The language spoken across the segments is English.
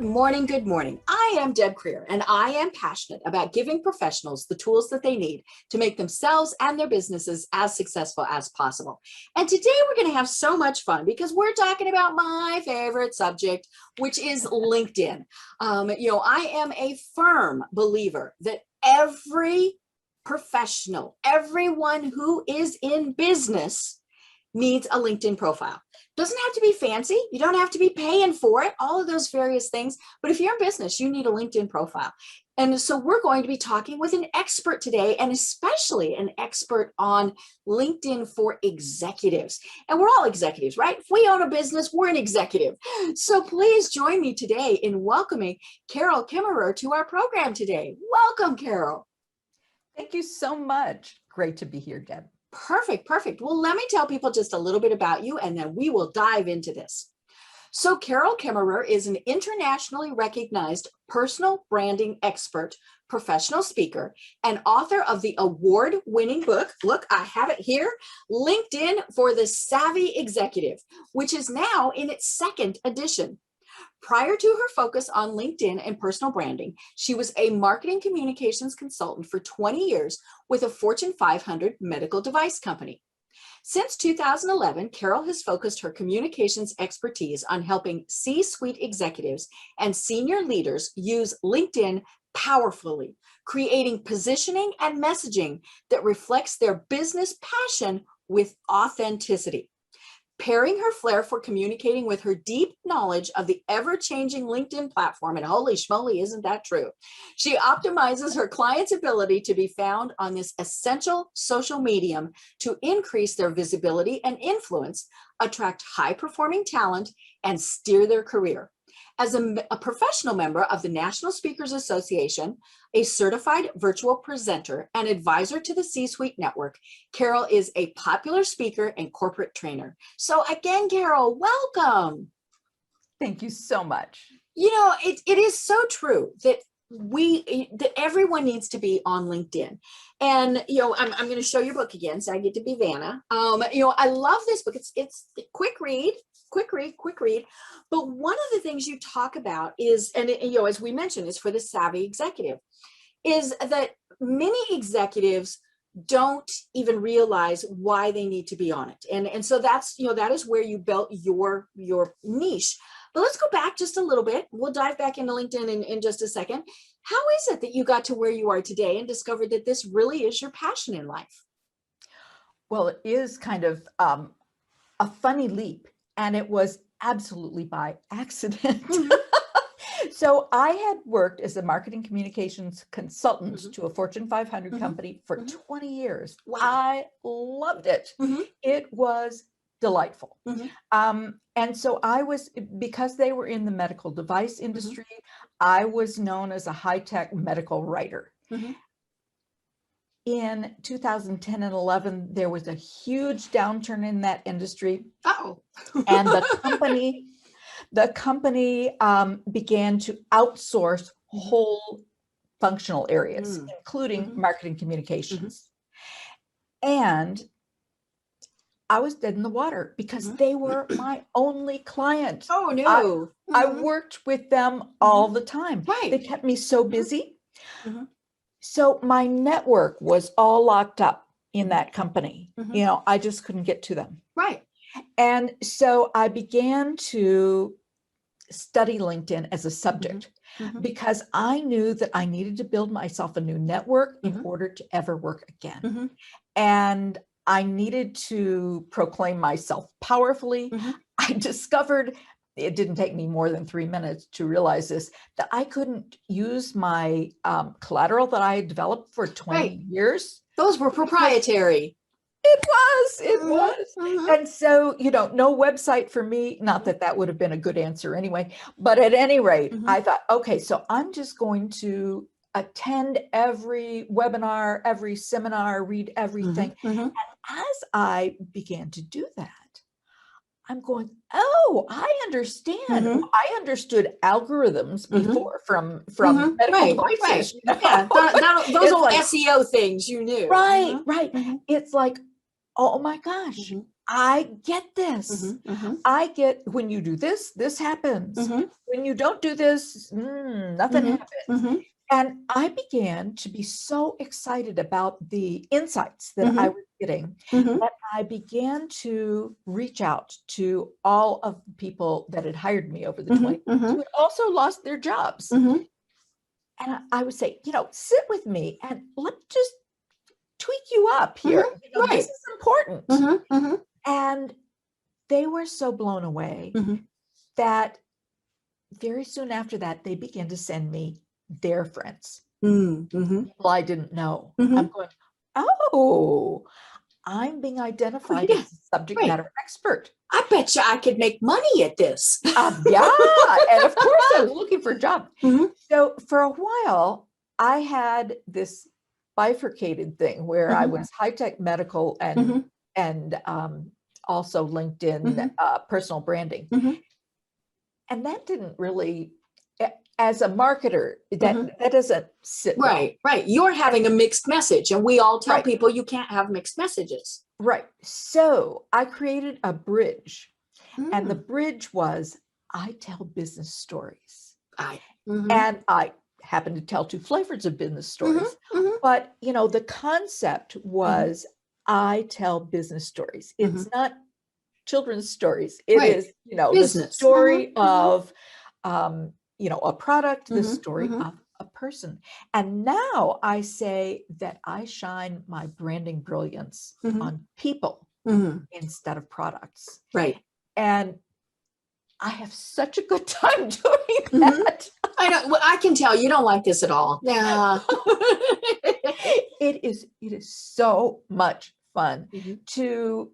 morning. Good morning. I am Deb Krier, and I am passionate about giving professionals the tools that they need to make themselves and their businesses as successful as possible. And today we're going to have so much fun because we're talking about my favorite subject, which is LinkedIn. I am a firm believer that every professional, everyone who is in business needs a LinkedIn profile. Doesn't have to be fancy. You don't have to be paying for it, all of those various things. But if you're in business, you need a LinkedIn profile. And so we're going to be talking with an expert today, and especially an expert on LinkedIn for executives. And we're all executives, right? If we own a business, we're an executive. So please join me today in welcoming Kaemmerer to our program today. Welcome, Carol. Thank you so much. Great to be here, Deb. Perfect. Well, let me tell people just a little bit about you, and then we will dive into this. So Kaemmerer is an internationally recognized personal branding expert, professional speaker, and author of the award-winning book, look, I have it here, LinkedIn for the Savvy Executive, which is now in its second edition. Prior to her focus on LinkedIn and personal branding, she was a marketing communications consultant for 20 years with a Fortune 500 medical device company. Since 2011, Carol has focused her communications expertise on helping C-suite executives and senior leaders use LinkedIn powerfully, creating positioning and messaging that reflects their business passion with authenticity. Pairing her flair for communicating with her deep knowledge of the ever-changing LinkedIn platform, and holy schmoly, isn't that true? She optimizes her clients' ability to be found on this essential social medium to increase their visibility and influence, attract high-performing talent, and steer their career. As a professional member of the National Speakers Association, a certified virtual presenter, and advisor to the C-Suite Network, Carol is a popular speaker and corporate trainer. So again, Carol, welcome. Thank you so much. You know, it is so true that everyone needs to be on LinkedIn. And, I'm going to show your book again, so I get to be Vanna. I love this book. It's quick read. But one of the things you talk about is, and as we mentioned, is for the savvy executive, is that many executives don't even realize why they need to be on it. And so that's, that is where you built your niche. But let's go back just a little bit. We'll dive back into LinkedIn in just a second. How is it that you got to where you are today and discovered that this really is your passion in life? Well, it is kind of a funny leap, and it was absolutely by accident. So I had worked as a marketing communications consultant to a Fortune 500 company for 20 years. Wow. I loved it. It was delightful. And so because they were in the medical device industry, I was known as a high-tech medical writer. In 2010 and 11, there was a huge downturn in that industry. And the company began to outsource whole functional areas, including marketing communications. And I was dead in the water because they were my only client. Oh, no. I worked with them all the time. Right. They kept me so busy. So my network was all locked up in that company. I just couldn't get to them. Right. And so I began to study LinkedIn as a subject because I knew that I needed to build myself a new network in order to ever work again. And I needed to proclaim myself powerfully. I discovered, it didn't take me more than 3 minutes to realize this, that I couldn't use my collateral that I had developed for 20 years. Those were proprietary. It was. And so, no website for me, not that that would have been a good answer anyway, but at any rate, I thought, okay, so I'm just going to attend every webinar, every seminar, read everything. And as I began to do that, I'm going, oh, I understand. I understood algorithms before from medical devices. Yeah, those old SEO things you knew. Right. It's like, oh my gosh, I get this. Mm-hmm. I get when you do this, this happens. Mm-hmm. When you don't do this, nothing Mm-hmm. happens. Mm-hmm. And I began to be so excited about the insights that I Mm-hmm. was getting Mm-hmm. that I began to reach out to all of the people that had hired me over the 20 years Mm-hmm. who had also lost their jobs. Mm-hmm. And I would say, sit with me and let's just tweak you up here. Mm-hmm. This Right. is important. Mm-hmm. Mm-hmm. And they were so blown away Mm-hmm. that very soon after that, they began to send me their friends, Mm-hmm. people I didn't know. Mm-hmm. I'm going, oh, I'm being Oh, identified yeah. as a subject Right. matter expert. I bet you I could make money at this. Yeah. And of course, I was looking for a job. Mm-hmm. So for a while, I had this bifurcated thing where I Mm-hmm. was high-tech medical Mm-hmm. and also LinkedIn personal branding. Mm-hmm. And that didn't really, as a marketer, Mm-hmm. that doesn't sit well. Right, right. You're having a mixed message, and we all tell Right. people you can't have mixed messages. Right. So I created a bridge, and the bridge was I tell business stories. Mm-hmm. And I happen to tell two flavors of business stories. Mm-hmm. But, the concept was I tell business stories. It's not children's stories. It Right. is, Business. the story of, a product, the story Mm-hmm. of a person. And now I say that I shine my branding brilliance on people instead of products. Right. And I have such a good time doing that. I know. Well, I can tell you don't like this at all. Yeah. It is so much fun to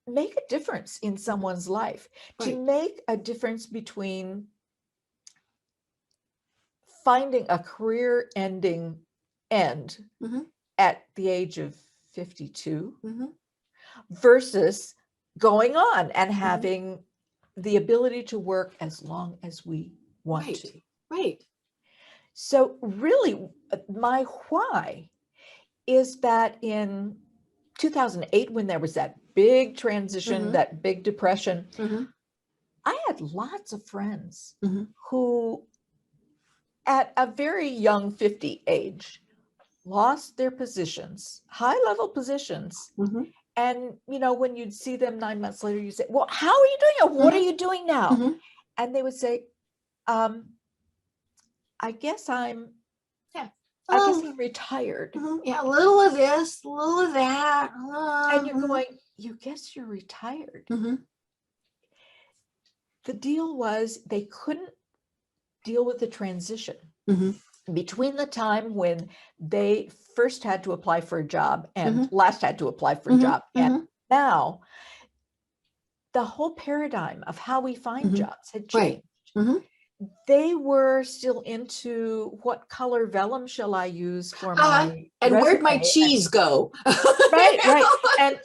make a difference in someone's life, to make a difference between finding a career-ending end at the age of 52 versus going on and having the ability to work as long as we want to. Right. So really, my why is that in 2008, when there was that big transition, that big depression, I had lots of friends who, at a very young 50 age, lost their positions, high-level positions. And, when you'd see them 9 months later, you say, well, how are you doing? What are you doing now? And they would say, I guess I'm retired. Yeah, a little of this, a little of that. And you're going, you guess you're retired. The deal was they couldn't deal with the transition between the time when they first had to apply for a job and last had to apply for a job. And now the whole paradigm of how we find jobs had changed. They were still into what color vellum shall I use for my and resume? Where'd my cheese go? Right. And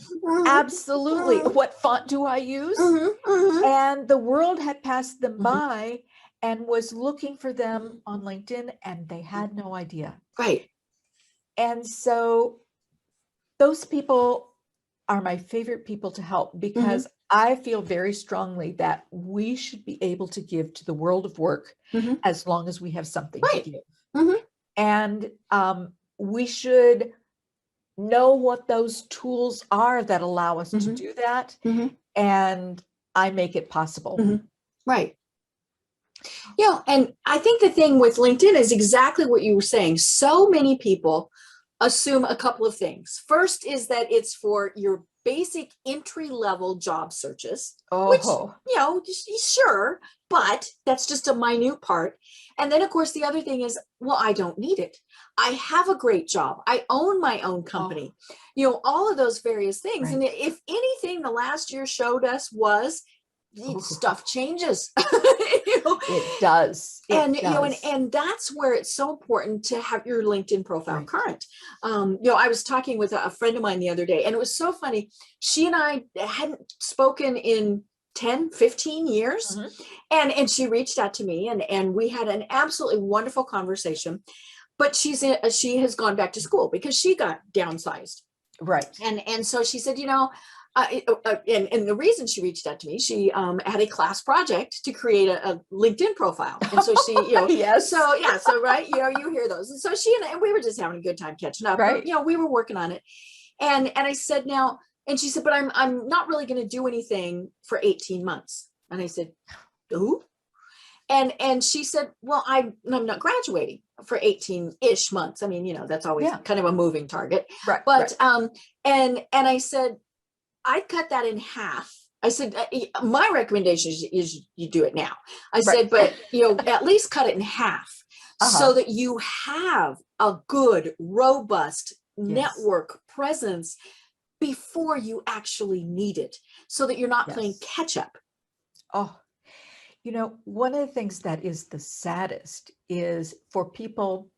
absolutely, what font do I use? And the world had passed them by and was looking for them on LinkedIn, and they had no idea. Right. And so those people are my favorite people to help, because I feel very strongly that we should be able to give to the world of work as long as we have something to give. And we should know what those tools are that allow us to do that. And I make it possible. Right. And I think the thing with LinkedIn is exactly what you were saying. So many people assume a couple of things. First is that it's for your basic entry-level job searches, which, sure, but that's just a minute part. And then, of course, the other thing is, well, I don't need it. I have a great job. I own my own company. All of those various things. Right. And if anything, the last year showed us was stuff changes. It does. And that's where it's so important to have your LinkedIn profile current. I was talking with a friend of mine the other day, and it was so funny. She and I hadn't spoken in 10, 15 years. And she reached out to me, and we had an absolutely wonderful conversation. But she has gone back to school because she got downsized. Right. And so she said, And the reason she reached out to me, she had a class project to create a LinkedIn profile. And so she, Yes. so yeah, so right, you hear those. And so she and we were just having a good time catching up. Right. But, we were working on it. And I said, now, and she said, but I'm not really going to do anything for 18 months. And I said, ooh. And she said, well, I'm not graduating for 18-ish months. I mean, that's always kind of a moving target. Right. But, and I said, I'd cut that in half. I said, my recommendation is you do it now. I said, but, at least cut it in half so that you have a good, robust network presence before you actually need it, so that you're not playing catch up. Oh, one of the things that is the saddest is for people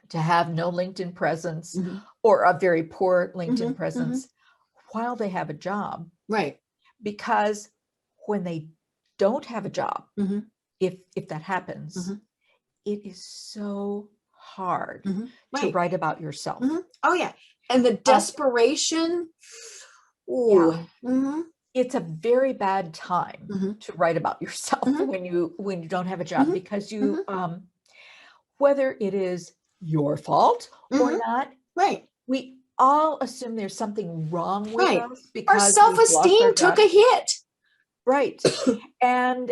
to have no LinkedIn presence or a very poor LinkedIn presence while they have a job. Right. Because when they don't have a job, if that happens, it is so hard to write about yourself. Oh yeah. And the desperation. It's a very bad time to write about yourself when you don't have a job, because you whether it is your fault or not, we all assume there's something wrong with us because our self-esteem took a hit. Right. And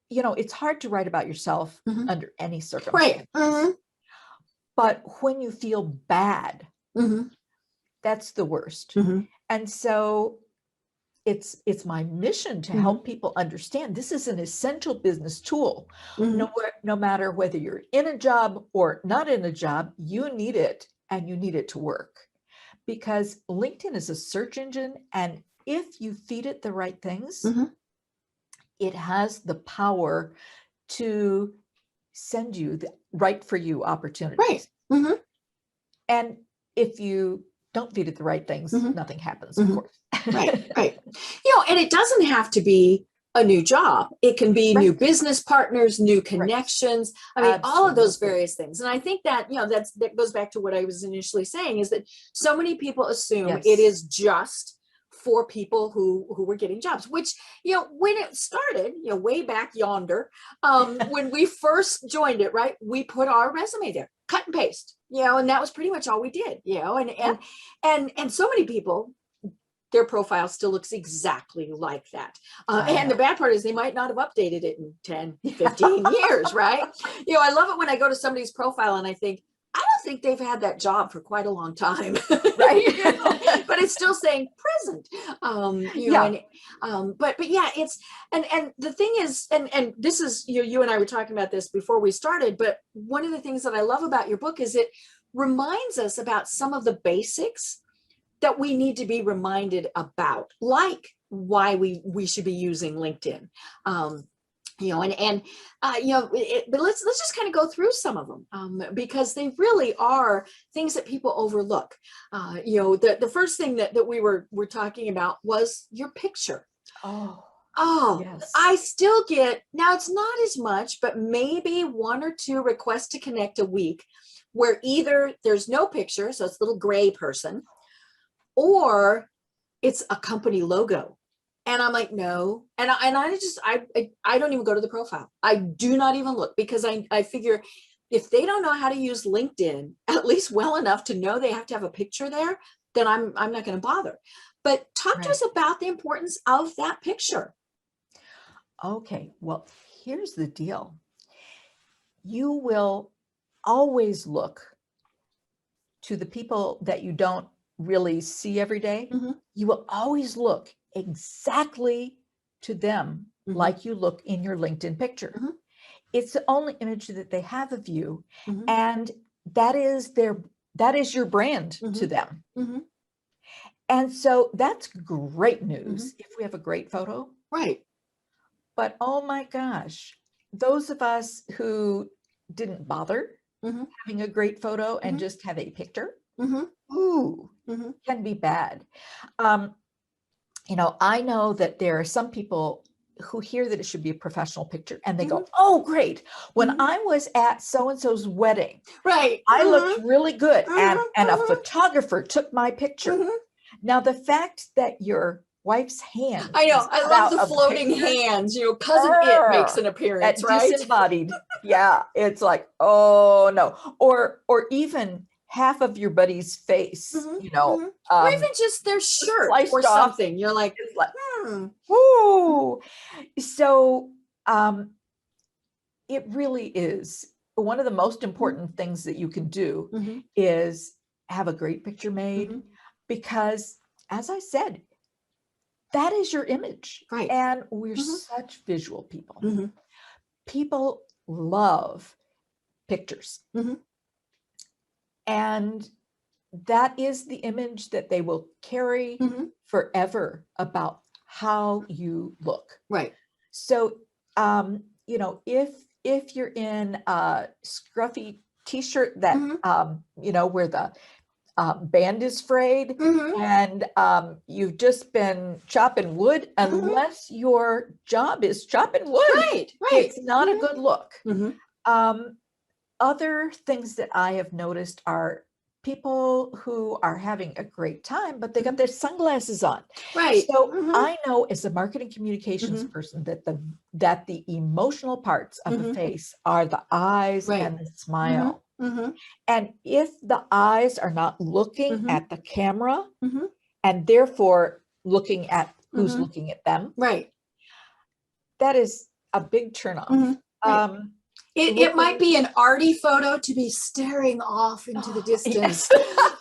it's hard to write about yourself under any circumstance. But when you feel bad, that's the worst. And so it's my mission to help people understand this is an essential business tool. No matter whether you're in a job or not in a job, you need it, and you need it to work, because LinkedIn is a search engine, and if you feed it the right things, it has the power to send you the right for you opportunities. And if you don't feed it the right things, nothing happens, of course. Right. And it doesn't have to be a new job. It can be new business partners, new connections. I mean, all of those various things. And I think that, that goes back to what I was initially saying, is that so many people assume it is just for people who were getting jobs, which, when it started, way back yonder, when we first joined it, right, we put our resume there, cut and paste, and that was pretty much all we did, and so many people, their profile still looks exactly like that. And the bad part is they might not have updated it in 10, 15 years, right? I love it when I go to somebody's profile and I think, I don't think they've had that job for quite a long time, right? But it's still saying present, but yeah, it's, and the thing is, and this is, you and I were talking about this before we started, but one of the things that I love about your book is it reminds us about some of the basics that we need to be reminded about, like why we should be using LinkedIn. But let's just kind of go through some of them, because they really are things that people overlook. The first thing that we were talking about was your picture. Yes. I still get, now it's not as much, but maybe 1 or 2 requests to connect a week where either there's no picture, so it's a little gray person, or it's a company logo. And I'm like, no. And I don't even go to the profile. I do not even look, because I figure if they don't know how to use LinkedIn, at least well enough to know they have to have a picture there, then I'm not going to bother. But talk to us about the importance of that picture. Okay. Well, here's the deal. You will always look to the people that you don't really see every day. You will always look exactly to them like you look in your LinkedIn picture. It's the only image that they have of you, and that is your brand to them. And so that's great news if we have a great photo. Right. But oh my gosh, those of us who didn't bother having a great photo and just have a picture, can be bad. I know that there are some people who hear that it should be a professional picture and they go, oh, great. When I was at so-and-so's wedding, right, I looked really good, and a photographer took my picture. Now, the fact that your wife's hand I know. is I cut love out the of the floating picture, hands. You know, cousin It makes an appearance, that right? disembodied. Yeah, it's like, oh no. Or even half of your buddy's face, Mhm, you know, mhm. Or even just their shirt or sliced off. something. You're like, It's like, hmm. whoo. So it really is one of the most important things that you can do Mhm, is have a great picture made, mhm. because, as I said, that is your image. Right. And we're Mhm, such visual people. mhm, People love pictures. mhm. And that is the image that they will carry Mhm. forever about how you look. Right. So, you know, if you're in a scruffy t-shirt that, Mhm, you know, where the band is frayed, mhm, and you've just been chopping wood, mhm. unless your job is chopping wood, Right. Right. it's not a Mhm, good look. mhm. Um, Other things that I have noticed are people who are having a great time, but they got their sunglasses on. Right. So Mhm, I know, as a marketing communications mhm, person, that the emotional parts of a mhm. face are the eyes Right. and the Mhm, smile. mhm, And if the eyes are not looking mhm, at the camera, mhm, and therefore looking at who's mhm. looking at them, Right. that is a big turnoff. Mhm. Right. Um, It might Looking, be an arty photo to be staring off into the yes, distance,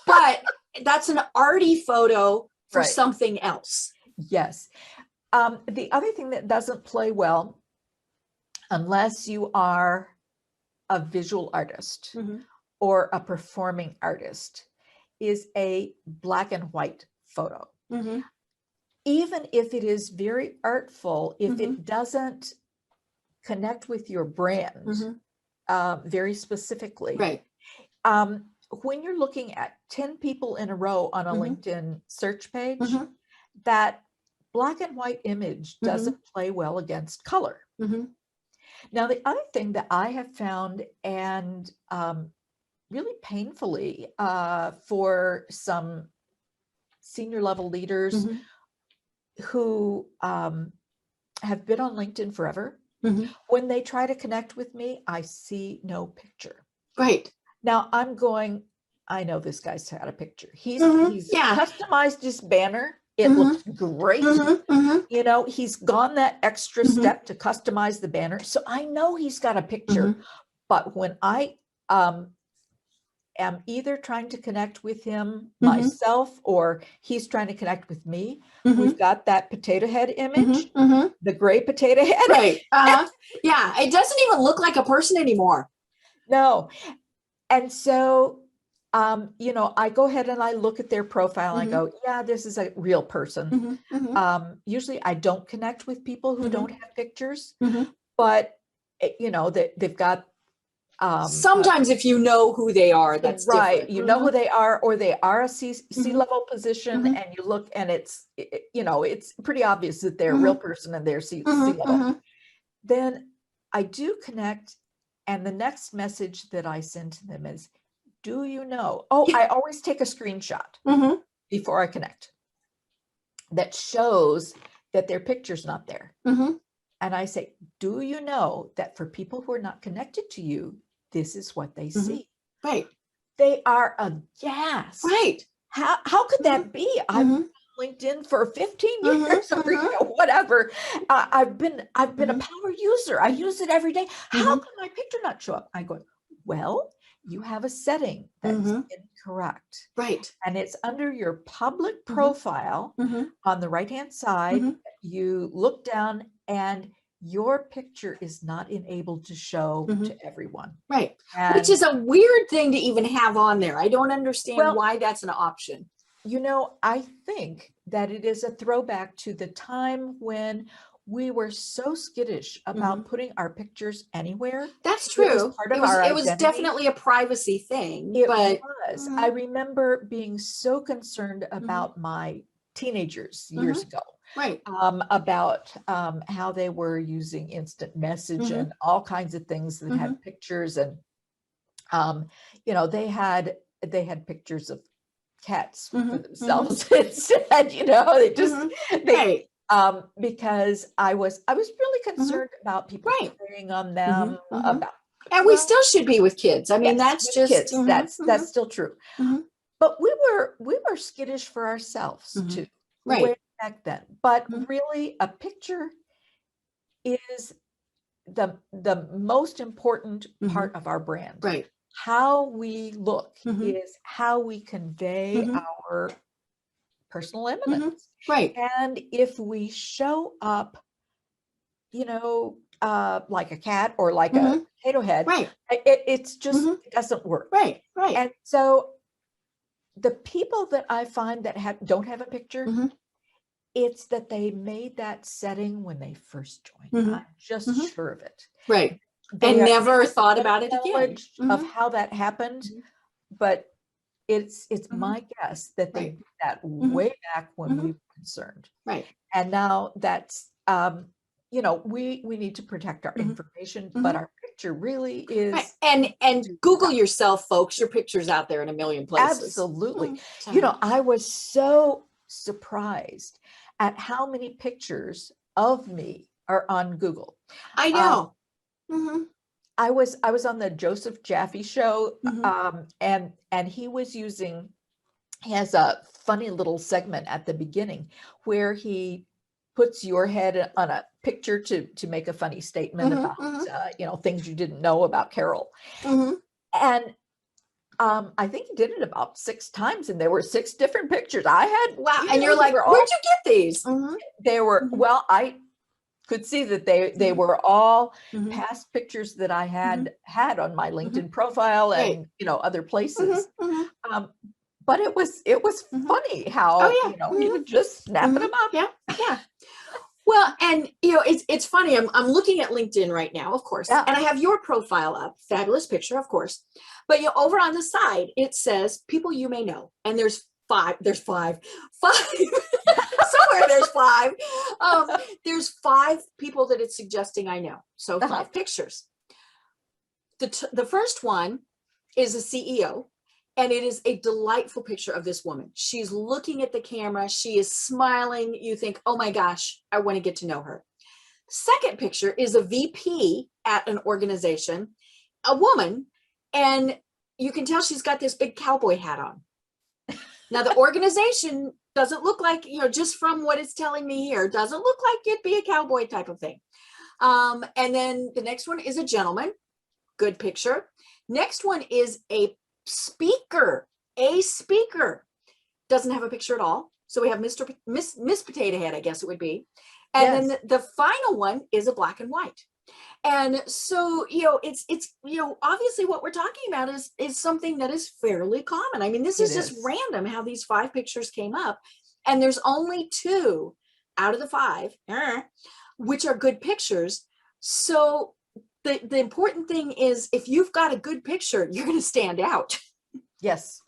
but that's an arty photo for right, something else. yes. The other thing that doesn't play well, unless you are a visual artist Mhm, or a performing artist, is a black and white photo. mhm, Even if it is very artful, if mhm, it doesn't connect with your brand mhm. very specifically, Right. um, when you're looking at 10 people in a row on a Mhm, LinkedIn search page, mhm, that black and white image mhm, doesn't play well against color. mhm, Now, the other thing that I have found, and really painfully, for some senior level leaders mhm, who have been on LinkedIn forever, mhm. when they try to connect with me, I see no picture. Right. Now I'm going, I know this guy's had a picture. Mhm. He's Yeah. customized his banner. It Mhm, looks great. mhm, mhm, You know, he's gone that extra mhm, step to customize the banner. So I know he's got a picture. mhm, But when I um, am either trying to connect with him mhm, myself, or he's trying to connect with me, we've mhm, got that potato head mhm, image, mhm. the gray potato head. Right. Uh-huh. Yeah. It doesn't even look like a person anymore. No. And so, you know, I go ahead and I look at their profile. I Mhm, go, yeah, this is a real person. mhm, mhm, Usually I don't connect with people who don't mhm, have pictures, mhm. but you know, they've got Sometimes if you know who they are, that's right, different. you know who Mhm, they are, or they are a C mhm, level position, mhm, and you look and you know, it's pretty obvious that they're a real mhm, person and they're C mhm, level. mhm, Then I do connect, and the next message that I send to them is, do you know? Oh, I always take a screenshot mhm, before I connect that shows that their picture's not there. mhm. And I say, do you know that for people who are not connected to you, this is what they Mhm. see? Right. They are aghast. Right. How could Mhm, that be? I've been mhm, on LinkedIn for 15 mhm, years, or you mhm, know, whatever. I've been a mhm, power user. I use it every day. How mhm, can my picture not show up? I go, well, you have a setting that's mhm. incorrect. Right. And it's under your public Mhm, profile mhm, on the right-hand side. mhm, You look down, and your picture is not enabled to show mhm. to everyone. Right. Which And is a weird thing to even have on there. I don't understand well, why that's an option. you know, I think that it is a throwback to the time when we were so skittish about Mhm. putting our pictures anywhere. That's It was true. part of our It was identity. definitely a privacy thing, It but was. I mhm, remember being so concerned mhm, about my teenagers years mhm. ago, Right. about how they were using instant message Mhm, and all kinds of things that mhm, had pictures. And um, you know, they had pictures of cats for Mhm, themselves instead, they just, Right. because I was really concerned about people Right. preying on them, Mhm. about, And we well, still should be with kids. I mean, yes, that's with just, kids, that's still true. mhm, But we were skittish for ourselves mhm. too, way Right. back then. But Mhm, really, a picture is the most important mhm. part of our brand. Right. How we look Mhm, is how we convey mhm, our personal mhm. eminence. Right. And if we show up, like a cat or like a Mhm. potato head, Right. it's just, Mhm. it doesn't work. Right. Right. And so the people that I find that don't have a picture, Mhm, it's that they made that setting when they first joined. mhm, I'm just mhm. sure of it. Right. They And they never have thought no about it again. knowledge of Mhm, how that happened, mhm, but it's mhm. my guess that they Right. did that Mhm, way back when we mhm. were concerned. Right. And now that's, we need to protect our Mhm, information, but mhm. our picture really Right. is And to Google that. yourself, folks. Your picture's out there in a million places. Absolutely. So I was so surprised at how many pictures of me are on Google. I Um, know. Mhm, I was on the Joseph Jaffe show, mhm, and he has a funny little segment at the beginning where he puts your head on a picture to make a funny statement mhm, about mhm, things you didn't know about Carol. mhm. And I think he did it about 6 times, and there were 6 different pictures. I had, Wow. And you're they like, were where'd all, you get these? Mhm, they were, mhm, well, I could see that they mhm, were all mhm, past pictures that I mhm, had on my mhm. LinkedIn profile Right. and, other Mhm, places. mhm, Um, but it was mhm. funny how, Oh yeah. he Mhm, would just snap mhm. them up. Yeah. Yeah. Well, and it's funny. I'm looking at LinkedIn right now, of course, Yeah. and I have your profile up. Fabulous picture, of course. But over on the side, it says people you may know, and there's five. There's five. Somewhere there's five. There's five people that it's suggesting I know. So Uh-huh. 5 pictures. The first one is a CEO, and it is a delightful picture of this woman. She's looking at the camera. She is smiling. You think, oh my gosh, I want to get to know her. Second picture is a VP at an organization, a woman, and you can tell she's got this big cowboy hat on. Now, the organization doesn't look like, just from what it's telling me here, doesn't look like it'd be a cowboy type of thing. And then the next one is a gentleman. Good picture. Next one is a speaker. A speaker. Doesn't have a picture at all. So we have Miss Potato Head, I guess it would be. And then Yes, the final one is a black and white. And so, it's obviously what we're talking about is something that is fairly common. I mean, this it is just is. random how these 5 pictures came up. And there's only 2 out of the 5, which are good pictures. So the important thing is if you've got a good picture, you're going to stand out. Yes.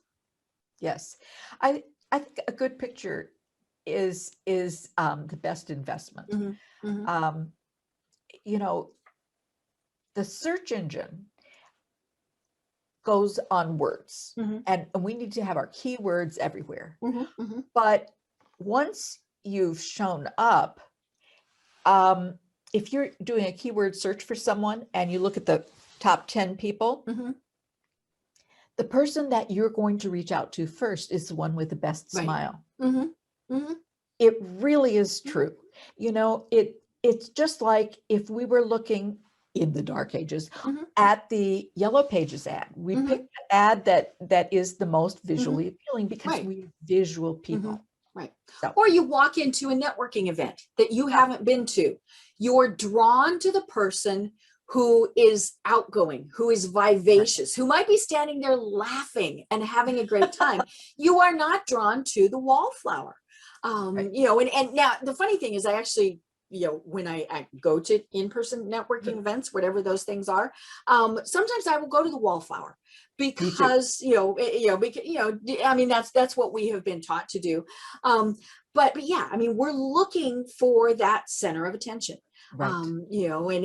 Yes. I think a good picture is the best investment. Mhm, mhm, Um, you know, the search engine goes on words, mhm, and we need to have our keywords everywhere. mhm, mhm. But once you've shown up, um, if you're doing a keyword search for someone and you look at the top 10 people, Mhm. the person that you're going to reach out to first is the one with the best Right. smile. Mhm, mhm, It really is true. It's just like if we were looking in the dark ages mhm, at the Yellow Pages ad. We mhm, pick the ad that is the most mhm. visually appealing because Right. we're visual Mhm. people. Right. So Or you walk into a networking event that you yeah, haven't been to. You're drawn to the person who is outgoing, who is right. vivacious, who might be standing there laughing and having a great time. You are not drawn to the wallflower. Right. And now the funny thing is I actually, when I go to in-person networking Mhm. events, whatever those things are, sometimes I will go to the wallflower Me too. because I mean that's what we have been taught to do. But yeah, I mean we're looking for that center of attention. Right.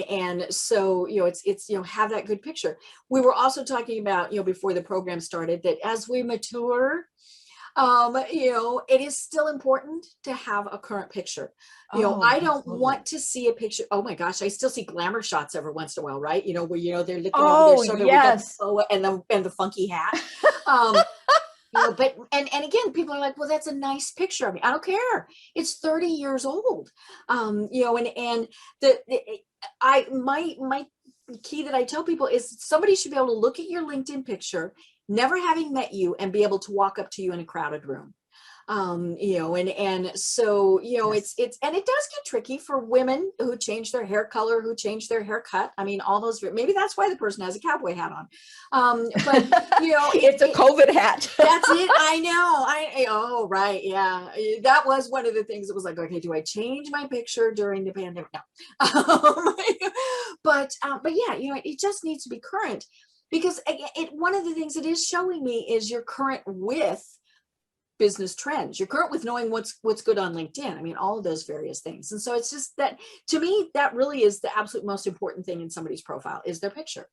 And so it's have that good picture. We were also talking about before the program started that as we mature, It is still important to have a current picture. Oh, I don't absolutely. want to see a picture. Oh my gosh, I still see glamour shots every once in a while, right? Where they're looking over their Oh, shoulder with the yes. boa and the funky hat. Um, but and again, people are like, well, that's a nice picture of me. I don't care. It's 30 years old. And my key that I tell people is somebody should be able to look at your LinkedIn picture, never having met you, and be able to walk up to you in a crowded room. And so Yes. it's and it does get tricky for women who change their hair color, who change their haircut. I mean, all those, maybe that's why the person has a cowboy hat on. But It's a COVID hat. that's it. I know. Oh, right. Yeah. That was one of the things that was like, okay, do I change my picture during the pandemic? No. But yeah, it just needs to be current, because one of the things it is showing me is you're current with business trends. You're current with knowing what's good on LinkedIn. I mean, all of those various things. And so it's just that, to me, that really is the absolute most important thing in somebody's profile is their picture.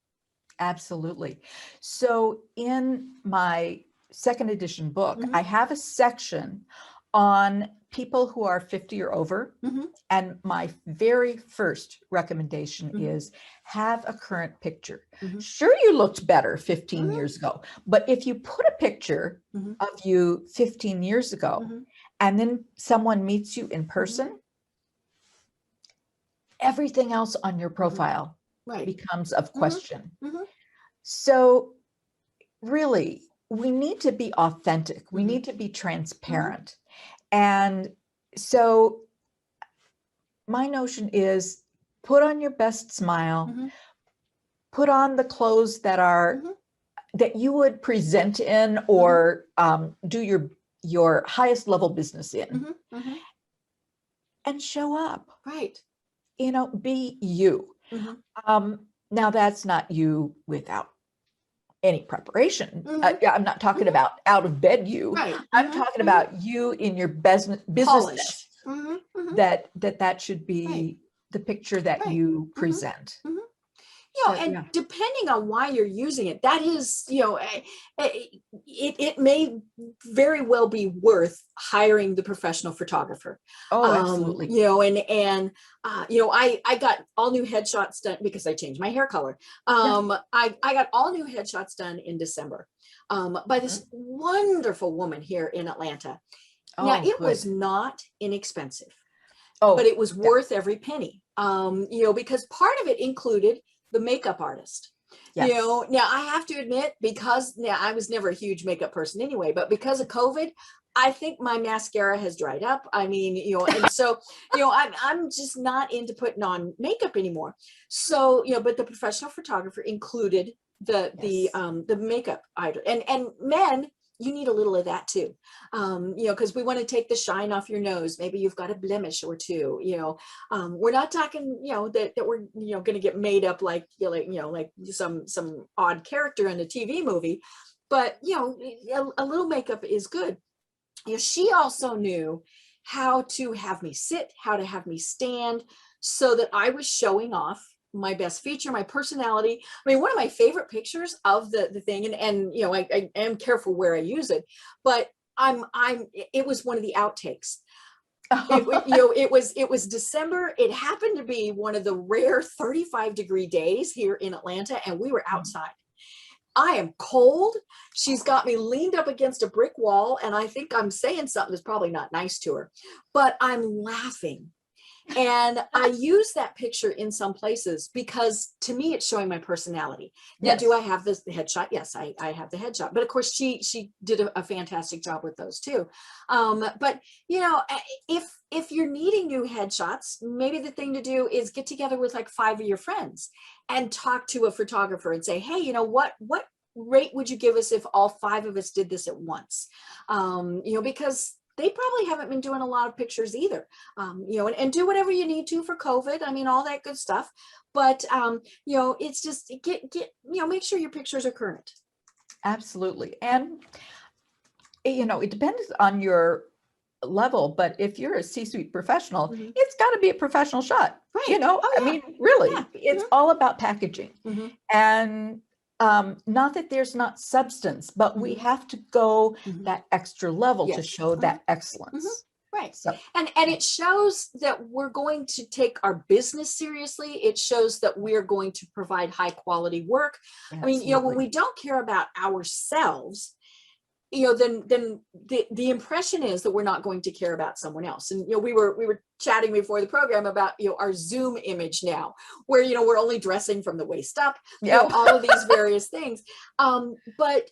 Absolutely. So in my second edition book, Mhm. I have a section on people who are 50 or over. Mhm. And my very first recommendation Mhm. is have a current picture. Mhm. Sure, you looked better 15 Mhm. years ago, but if you put a picture Mhm. of you 15 years ago Mhm. and then someone meets you in Mhm. person, everything else on your Mhm. profile Right. becomes of Mhm. question. Mhm. So really, we need to be authentic. We Mhm. need to be Mhm. transparent. And so my notion is put on your best smile, Mhm. put on the clothes that are Mhm. that you would present in Mhm. or do your highest level business in, Mhm. Mhm. and show up. Right. Be you. Mhm. Now that's not you without any preparation. Mhm. I'm not talking Mhm. about out of bed you. Right. I'm Mhm. talking Mhm. about you in your business Polished. best. Mhm. Mhm. That should Right. be the picture that Right. you Mhm. present. Mhm. So And yeah, depending on why you're using it, that is, it may very well be worth hiring the professional photographer. oh, absolutely. I got all new headshots done because I changed my hair color. Yeah. I got all new headshots done in December, by this Mhm. wonderful woman here in Atlanta. Now, Oh, it was good. not inexpensive, but Oh, it was yeah. worth every penny. Because part of it included the makeup artist. Yes. Now I have to admit, because now I was never a huge makeup person anyway, but because of COVID, I think my mascara has dried up. I mean, and so, I'm just not into putting on makeup anymore. So, but the professional photographer included Yes. the makeup item, and men, you need a little of that too, because we want to take the shine off your nose. Maybe you've got a blemish or two. We're not talking, that we're, going to get made up like, like some odd character in a TV movie, but a little makeup is good. She also knew how to have me sit, how to have me stand, so that I was showing off my best feature, my personality. I mean, one of my favorite pictures of the thing, and I am careful where I use it, but it was one of the outtakes. It was December. It happened to be one of the rare 35-degree days here in Atlanta, and we were outside. I am cold. She's got me leaned up against a brick wall, and I think I'm saying something that's probably not nice to her, but I'm laughing. And I use that picture in some places because, to me, it's showing my personality. Now, do I Yes. have the headshot? Yes, I have the headshot. But of course, she did a fantastic job with those too. But if you're needing new headshots, maybe the thing to do is get together with like 5 of your friends and talk to a photographer and say, hey, what rate would you give us if all 5 of us did this at once? Because they probably haven't been doing a lot of pictures either. And do whatever you need to for COVID. I mean, all that good stuff. But it's just make sure your pictures are current. Absolutely. And it depends on your level, but if you're a C-suite professional, Mhm. it's got to be a professional shot. Right. Oh I yeah. mean, really, Yeah. it's all about packaging. Mhm. And Not that there's not substance, but we have to go Mhm. that extra level to Yes. show that excellence. Right. So, And it shows that we're going to take our business seriously. It shows that we're going to provide high quality work. I mean, when absolutely. we don't care about ourselves, then the impression is that we're not going to care about someone else. And we were chatting before the program about our Zoom image now, where we're only dressing from the waist up, Yep. all of these various things. But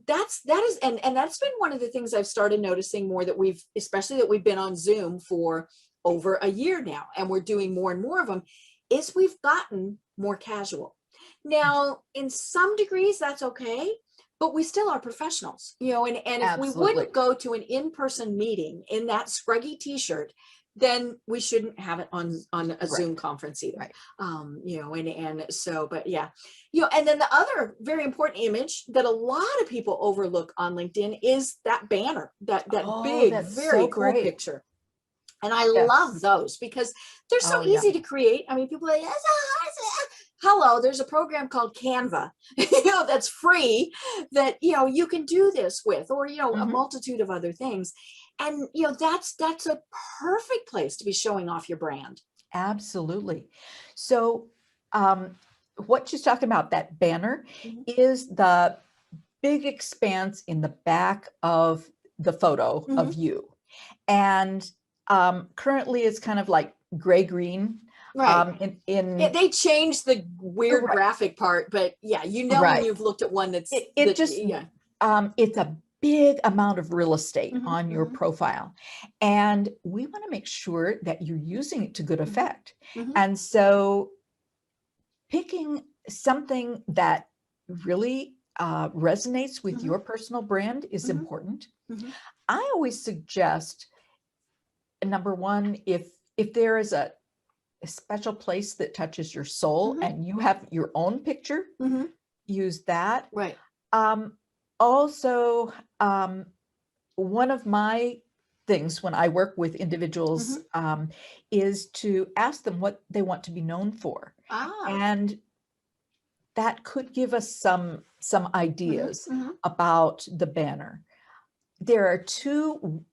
that is, and that's been one of the things I've started noticing more, that especially that we've been on Zoom for over a year now, and we're doing more and more of them, is we've gotten more casual. Now, in some degrees, that's okay, but we still are professionals, and if we Absolutely. wouldn't go to an in-person meeting in that scruggy t-shirt, then we shouldn't have it on a Zoom conference either. Right. And so, but yeah, and then the other very important image that a lot of people overlook on LinkedIn is that banner, that big, That's very so cool great. picture. And I Yes. love those because they're so Oh, yeah. easy to create. I mean, people are like, hello, there's a program called Canva, that's free, that, you can do this with, or, a multitude of other things. And, that's a perfect place to be showing off your brand. Absolutely. So, what she's talking about, that banner, is the big expanse in the back of the photo of you. And currently it's kind of like gray-green. Right. They changed the weird Right. graphic part, but yeah, when Right. you've looked at one that's it's a big amount of real estate on your profile, and we want to make sure that you're using it to good effect. And so picking something that really resonates with your personal brand is important. I always suggest, number one, if there is a special place that touches your soul and you have your own picture, use that. Right. Also, one of my things when I work with individuals is to ask them what they want to be known for. And that could give us some ideas about the banner. There are two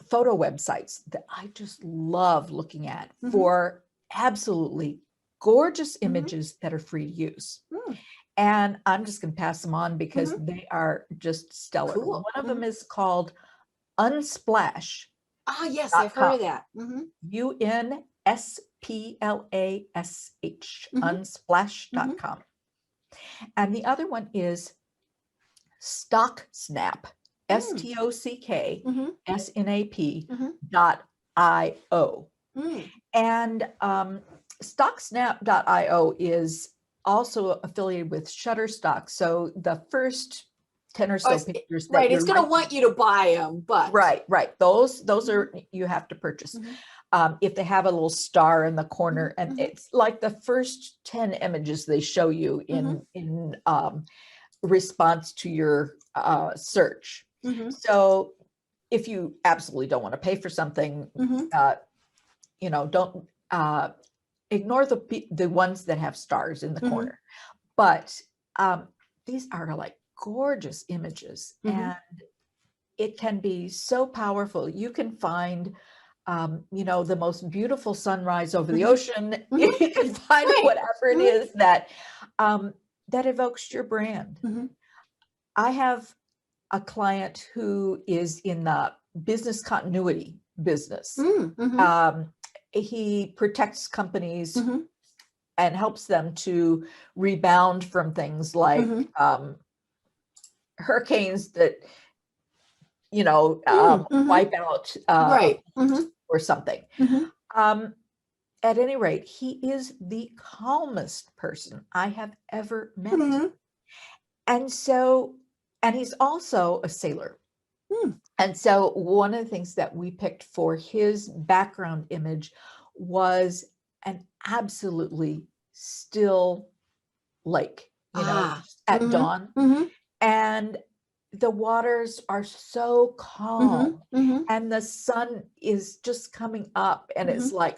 photo websites that I just love looking at for absolutely gorgeous images that are free to use. And I'm just going to pass them on because they are just stellar. Cool. One of them is called Unsplash. Yes, I've heard of that. UNSPLASH, unsplash.com. And the other one is Stock Snap, STOCKSNAP.io. And stocksnap.io is also affiliated with Shutterstock. So the first 10 or so pictures that it's going to want you to buy them, but right. Those are, you have to purchase. If they have a little star in the corner, and it's like the first 10 images they show you in response to your search. So if you absolutely don't want to pay for something, don't ignore the ones that have stars in the corner. But these are like gorgeous images, and it can be so powerful. You can find the most beautiful sunrise over the ocean. You can find whatever it is that that evokes your brand. I have a client who is in the business continuity business. He protects companies and helps them to rebound from things like hurricanes that wipe out or something. At any rate, he is the calmest person I have ever met. And he's also a sailor. And so one of the things that we picked for his background image was an absolutely still lake, at dawn. And the waters are so calm, and the sun is just coming up, and it's like,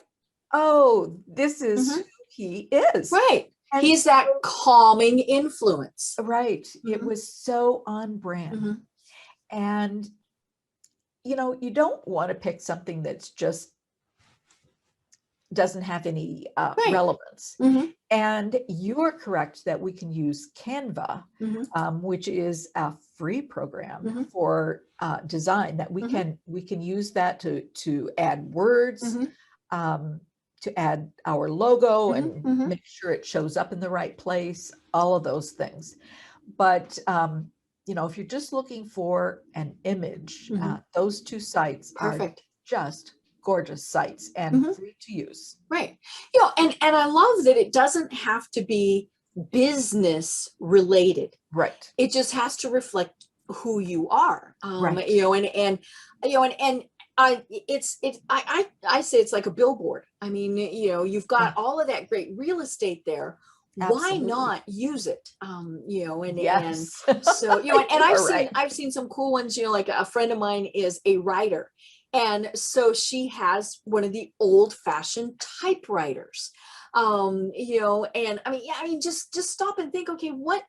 oh, this is who he is. Right. And He's that calming influence. right. It was so on brand. Mhm. And, you don't want to pick something that's just doesn't have any Right. relevance. Mhm. And you are correct that we can use Canva, Mhm. which is a free program Mhm. for design that we Mhm. can use that to add words, Mhm. to add our logo Mhm. and Mhm. make sure it shows up in the right place, all of those things. But if you're just looking for an image, Mhm. those two sites are Perfect. just gorgeous sites and Mhm. free to use. Right. And I love that it doesn't have to be business related. Right. It just has to reflect who you are. Right. And I say it's like a billboard. I mean, you've got Yeah, all of that great real estate there. Why absolutely. not use it? And Yes. so, and You are right. I've seen some cool ones, like a friend of mine is a writer. And so she has one of the old fashioned typewriters. And just stop and think, okay, what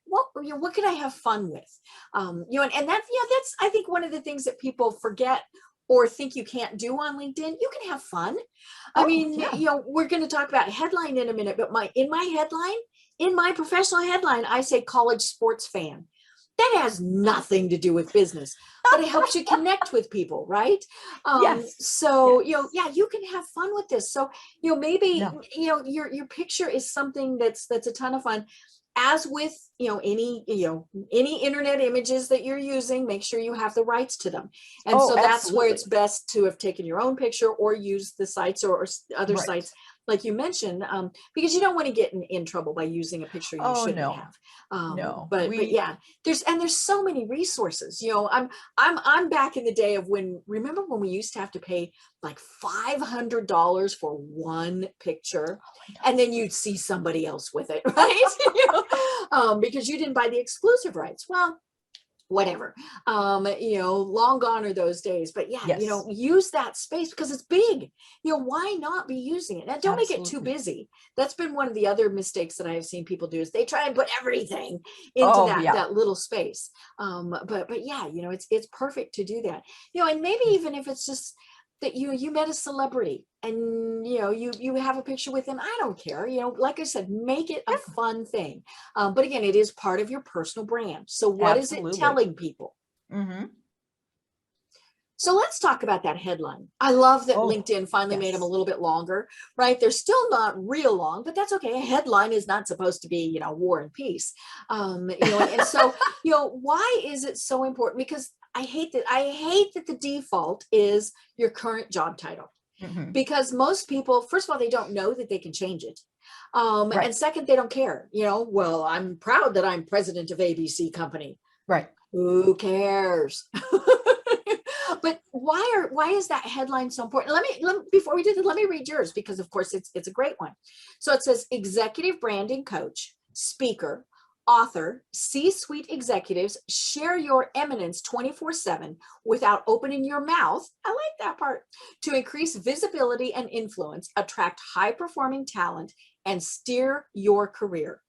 could I have fun with? And that's, I think, one of the things that people forget or think you can't do on LinkedIn. You can have fun. I Oh, mean, yeah. we're going to talk about headline in a minute, but in my professional headline, I say college sports fan. That has nothing to do with business, but it helps you connect with people, right? Yes. So, Yes. yeah, you can have fun with this. So, maybe, No. your picture is something that's a ton of fun. As with, any internet images that you're using, make sure you have the rights to them. And Oh, so that's where absolutely. it's best to have taken your own picture or use the sites or other Right. sites like you mentioned, because you don't want to get in trouble by using a picture you Oh, shouldn't no. have. No. But yeah, there's so many resources. I'm back in the day of remember when we used to have to pay like $500 for one picture, Oh, I and know. then you'd see somebody else with it, right? Because you didn't buy the exclusive rights. Well, whatever. Long gone are those days. But yeah, Yes. use that space because it's big. Why not be using it? Now, don't make it too Absolutely. busy. That's been one of the other mistakes that I have seen people do is they try and put everything into Oh, that yeah. little space. But yeah, it's perfect to do that. And maybe Yeah. even if it's just that you met a celebrity and you have a picture with them. I don't care. Like I said, make it a Yeah. fun thing. But again, it is part of your personal brand. So what is it Absolutely. telling people? Mm-hmm. So let's talk about that headline. I love that Oh, LinkedIn finally made them a yes. little bit longer, right? They're still not real long, but that's okay. A headline is not supposed to be, war and peace. And so, why is it so important? Because I hate that the default is your current job title. Mm-hmm. Because most people, first of all, they don't know that they can change it. Right. And second, they don't care. Well, I'm proud that I'm president of ABC company. Right. Who cares? But why is that headline so important? Before we do this, let me read yours because of course it's a great one. So it says executive branding coach, speaker, author, C-suite executives share your eminence 24/7 without opening your mouth. I like that part. To increase visibility and influence, attract high-performing talent, and steer your career.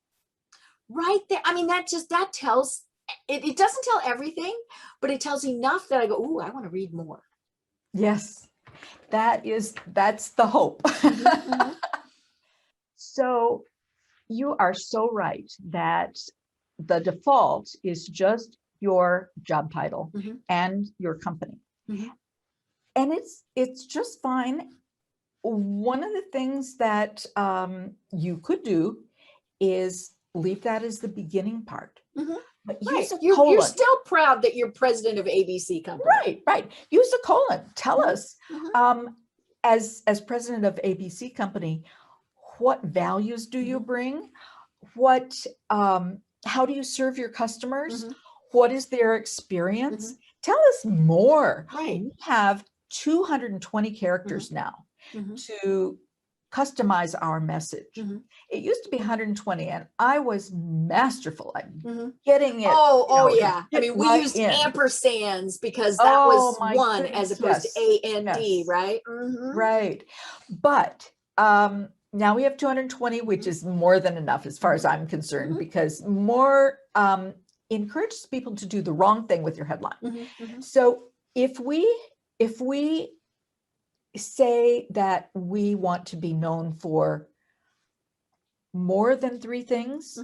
Right there. I mean, that tells it doesn't tell everything, but it tells enough that I go, ooh, I want to read more. Yes. That's the hope. Mm-hmm. So you are so right that the default is just your job title Mm-hmm. and your company. Mm-hmm. And it's just fine. One of the things that you could do is leave that as the beginning part, Mm-hmm. but use Right. a You're colon. still proud that you're president of ABC company. Right, right. Use a colon. Tell Mm-hmm. us, Mm-hmm. as president of ABC company, what values do you Mm-hmm. bring? What, how do you serve your customers? Mm-hmm. What is their Mm-hmm. experience? Tell us more. Right. We have 220 Mm-hmm. characters now Mm-hmm. to customize our message. Mm-hmm. It used to be 120, and I was masterful at Mm-hmm. getting it, Oh to yeah. I fit mean, we right used in. ampersands because that Oh was my one as goodness, opposed to yes, AND, yes, right? Mm-hmm. right. But Now we have 220, which is more than enough as far as I'm concerned, because more encourages people to do the wrong thing with your headline. So if we say that we want to be known for more than three things,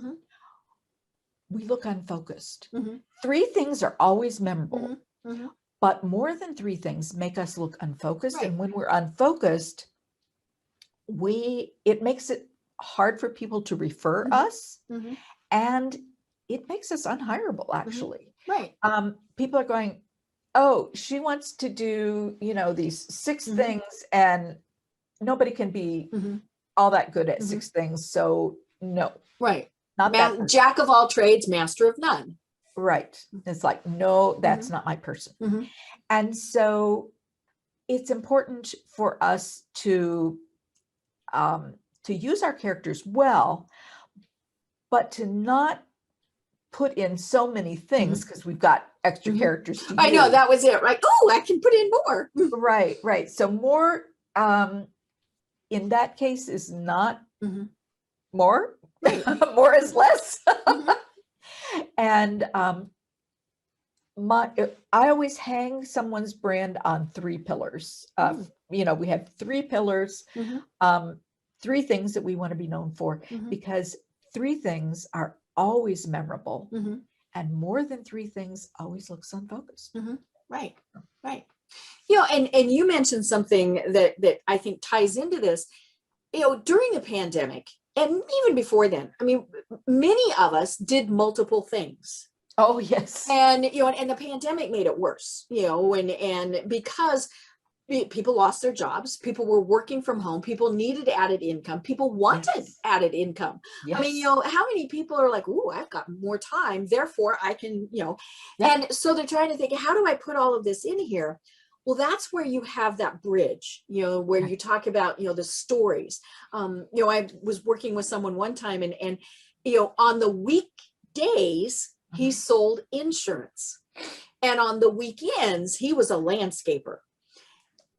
we look unfocused. Three things are always memorable, but more than three things make us look unfocused. Right. And when we're unfocused, it makes it hard for people to refer us, and it makes us unhireable, actually. Right. People are going, oh, she wants to do, these six things, and nobody can be all that good at six things. So no. Right. Not that person. Jack of all trades, master of none. Right. It's like, no, that's not my person. And so it's important for us to use our characters well, but to not put in so many things because we've got extra characters to use. I know, that was it, right? Oh, I can put in more. Right. So more in that case is not more. More is less. And I always hang someone's brand on three pillars. We have three pillars, three things that we want to be known for, because three things are always memorable, and more than three things always looks unfocused. Right. And you mentioned something that I think ties into this. During the pandemic, and even before then, I mean, many of us did multiple things. Oh, yes. And, and the pandemic made it worse, and because people lost their jobs, people were working from home, people needed added income, people wanted added income. I mean, how many people are like, ooh, I've got more time, therefore I can, and so they're trying to think, how do I put all of this in here? Well, that's where you have that bridge, where you talk about, the stories. I was working with someone one time and on the weekdays, he sold insurance. And on the weekends, he was a landscaper.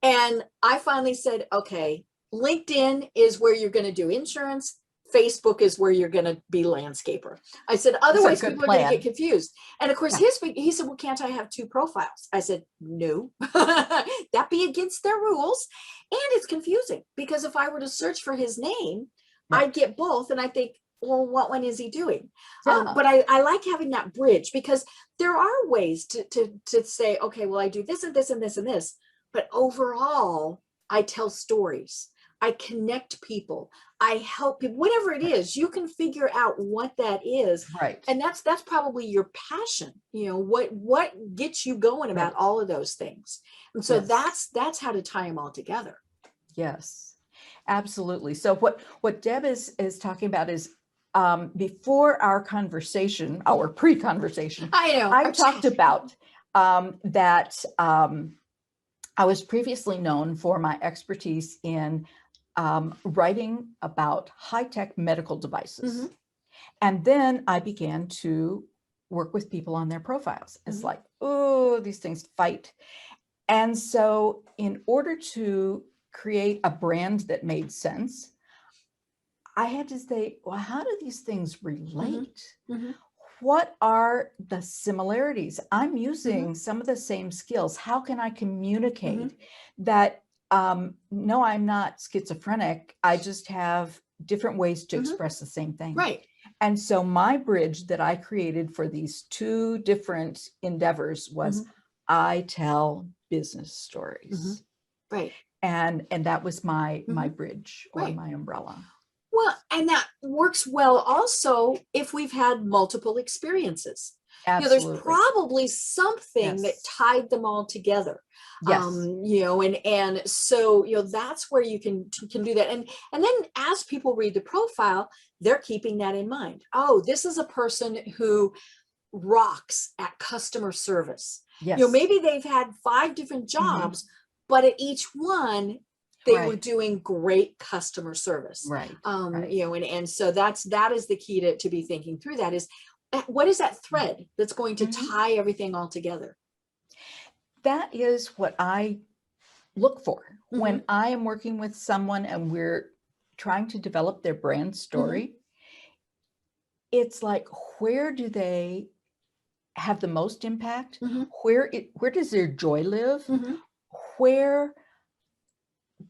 And I finally said, okay, LinkedIn is where you're going to do insurance. Facebook is where you're going to be landscaper. I said, otherwise people are going to get confused. And of course, he said, well, can't I have two profiles? I said, no, that'd be against their rules. And it's confusing because if I were to search for his name, I'd get both. And I think, well, what one is he doing? But I like having that bridge because there are ways to say, okay, well, I do this and this and this and this. But overall, I tell stories. I connect people. I help people, whatever it is, you can figure out what that is. Right. And that's probably your passion. What gets you going about all of those things. And so that's how to tie them all together. Yes, absolutely. So what Deb is talking about is before our conversation, our pre-conversation, I talked about that I was previously known for my expertise in writing about high-tech medical devices. And then I began to work with people on their profiles. It's like, oh, these things fight. And so in order to create a brand that made sense, I had to say, well, how do these things relate? What are the similarities? I'm using some of the same skills. How can I communicate that, no, I'm not schizophrenic. I just have different ways to express the same thing. Right. And so my bridge that I created for these two different endeavors was I tell business stories. Right. And that was my bridge or my umbrella. Well, and that works well also if we've had multiple experiences. Absolutely. There's probably something that tied them all together. Yes. And so, that's where you can do that. And then as people read the profile, they're keeping that in mind. Oh, this is a person who rocks at customer service. Yes. Maybe they've had 5 different jobs, but at each one, they were doing great customer service. Right. And so that is the key to be thinking through that is what is that thread that's going to tie everything all together? That is what I look for when I am working with someone and we're trying to develop their brand story, it's like, where do they have the most impact? Where does their joy live? Where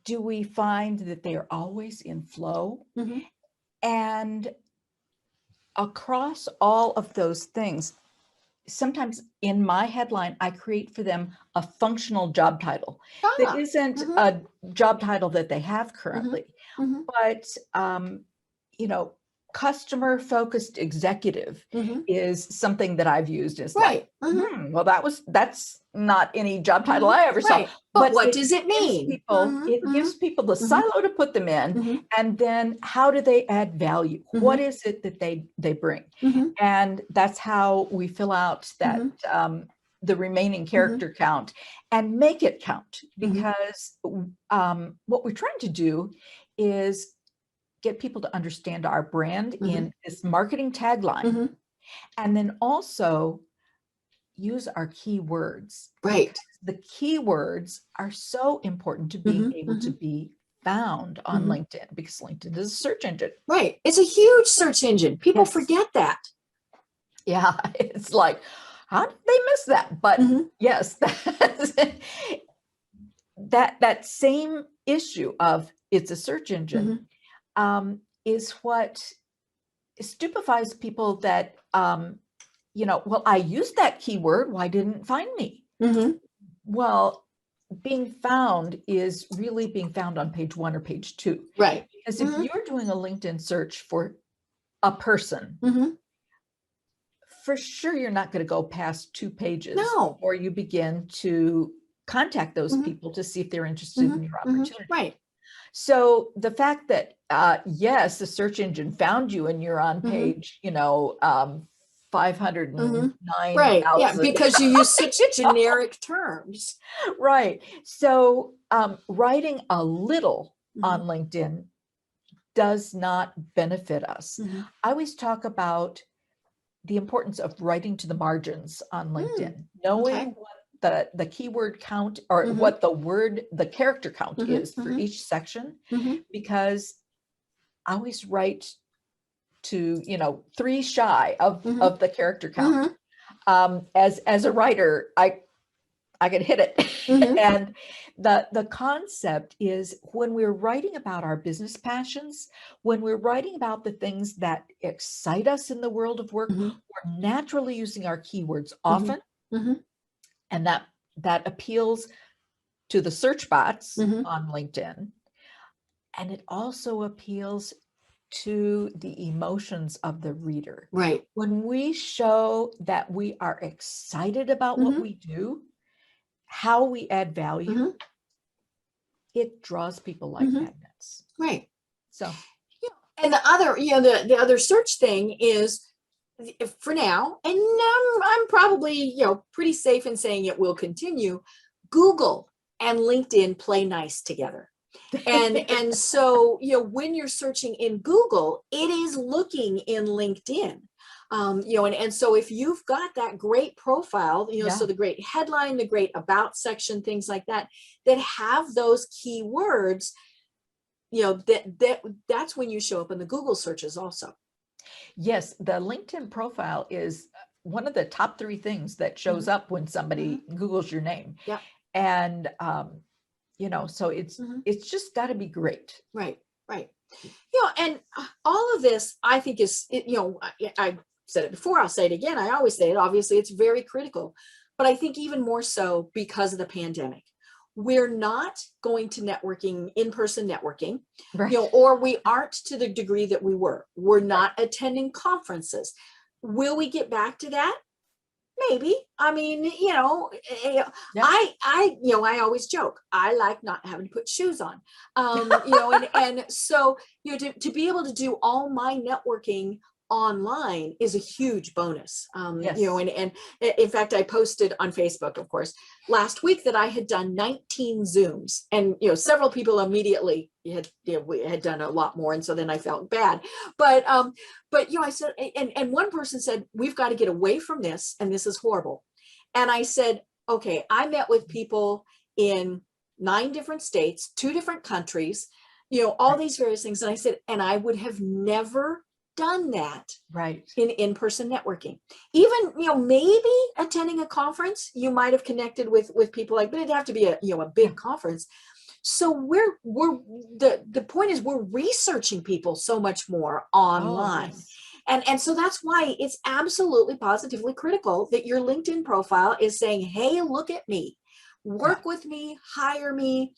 do we find that they are always in flow? And across all of those things, sometimes in my headline, I create for them a functional job title that isn't a job title that they have currently, but you know, customer focused executive is something that I've used as like, well, that's not any job title I ever saw. But what does it mean? It gives people the silo to put them in, and then how do they add value? What is it that they bring? And that's how we fill out that the remaining character count and make it count, because what we're trying to do is get people to understand our brand in this marketing tagline, and then also use our keywords. Right. The keywords are so important to being able to be found on LinkedIn, because LinkedIn is a search engine. Right. It's a huge search engine. People forget that. Yeah. It's like, how did they miss that? But yes, that same issue of it's a search engine is what stupefies people, that, well, I used that keyword, why didn't it find me? Well, being found is really being found on page 1 or page 2. Right. Because if you're doing a LinkedIn search for a person, for sure you're not going to go past 2 pages before you begin to contact those people to see if they're interested in your opportunity. Right. So the fact that, yes, the search engine found you and you're on page, 509,000. Right. Yeah, because you use such generic terms. Right. So writing a little on LinkedIn does not benefit us. I always talk about the importance of writing to the margins on LinkedIn, knowing what the keyword count, or what the character count is for each section, because I always write to 3 shy of the character count. As a writer, I could hit it. And the concept is, when we're writing about our business passions, when we're writing about the things that excite us in the world of work, we're naturally using our keywords often. And that appeals to the search bots on LinkedIn. And it also appeals to the emotions of the reader. Right. When we show that we are excited about what we do, how we add value, it draws people like magnets. Right. So, and the other, the other search thing is, for now, and I'm probably, pretty safe in saying it will continue, Google and LinkedIn play nice together. And so, when you're searching in Google, it is looking in LinkedIn. And so if you've got that great profile, so the great headline, the great about section, things like that have those keywords, that's when you show up in the Google searches also. Yes, the LinkedIn profile is one of the top 3 things that shows up when somebody Googles your name. Yeah. And, so it's just got to be great. Right. Right. And all of this, I think, is, I said it before, I'll say it again. I always say it. Obviously, it's very critical, but I think even more so because of the pandemic. We're not going to in-person networking, right. Or we aren't to the degree that we were. We're not attending conferences. Will we get back to that? Maybe. I mean, I always joke, I like not having to put shoes on, and so, to be able to do all my networking online is a huge bonus. Yes. And in fact, I posted on Facebook, of course, last week that I had done 19 Zooms, and several people immediately we had done a lot more, and so then I felt bad. But I said, and one person said, we've got to get away from this, and this is horrible. And I said, okay, I met with people in 9 different states, 2 different countries, all Right. these various things. And I said, and I would have never done that Right. in in-person networking. Even, maybe attending a conference, you might have connected with people like, but it'd have to be a Yeah. big conference. So we're the point is we're researching people so much more Oh, online. yes. And so that's why it's absolutely positively critical that your LinkedIn profile is saying, hey, look at me, work Yeah. with me, hire me,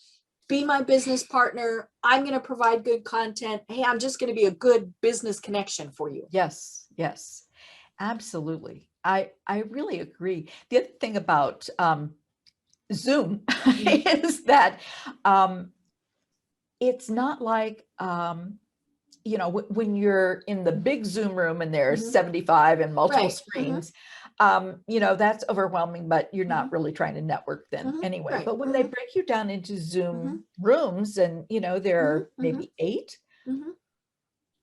be my business partner. I'm going to provide good content. Hey, I'm just going to be a good business connection for you. Yes. Yes. Absolutely. I really agree. The other thing about Zoom is that it's not like when you're in the big Zoom room and there's Mhm. 75 and multiple Right. screens, that's overwhelming, but you're not Mhm. really trying to network then Mhm. anyway. Right. But when they break you down into Mhm. Zoom rooms and, there Mhm. are Mhm. maybe 8, Mhm.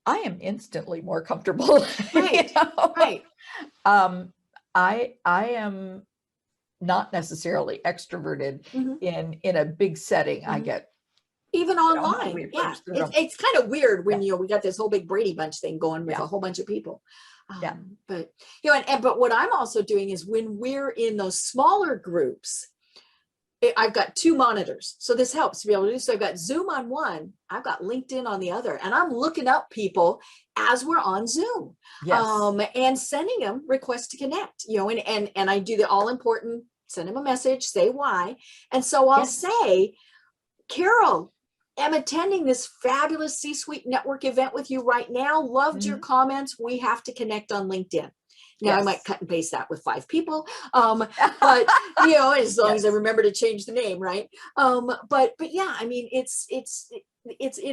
I am instantly more comfortable. Right. Right. Um, I am not necessarily extroverted Mhm. in a big setting. I Mhm. get, Even online. halfway Yeah. across the It's room. it's kind of weird Yeah, when, we got this whole big Brady Bunch thing going with yeah, a whole bunch of people. yeah. But, but what I'm also doing is when we're in those smaller groups, I've got 2 monitors. So this helps to be able to do. So I've got Zoom on one, I've got LinkedIn on the other, and I'm looking up people as we're on Zoom, Yes, and sending them requests to connect, and I do the all important, send them a message, say why. And so I'll yes. say, Carol, am attending this fabulous C-suite network event with you right now. Loved your Mhm. comments. We have to connect on LinkedIn. Now I might Yes. cut and paste that with 5 people, but as long as I Yes, remember to change the name, right? But yeah, I mean, it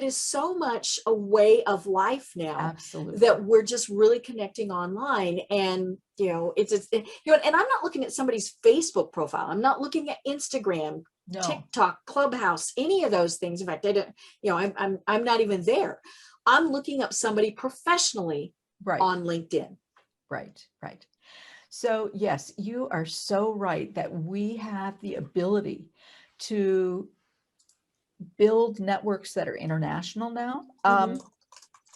is so much a way of life now absolutely. that we're just really connecting online, and and I'm not looking at somebody's Facebook profile. I'm not looking at Instagram, No, TikTok, Clubhouse, any of those things. In fact, I don't, I'm not even there. I'm looking up somebody professionally right, on LinkedIn. right, right. So yes, you are so right that we have the ability to build networks that are international now. Mhm.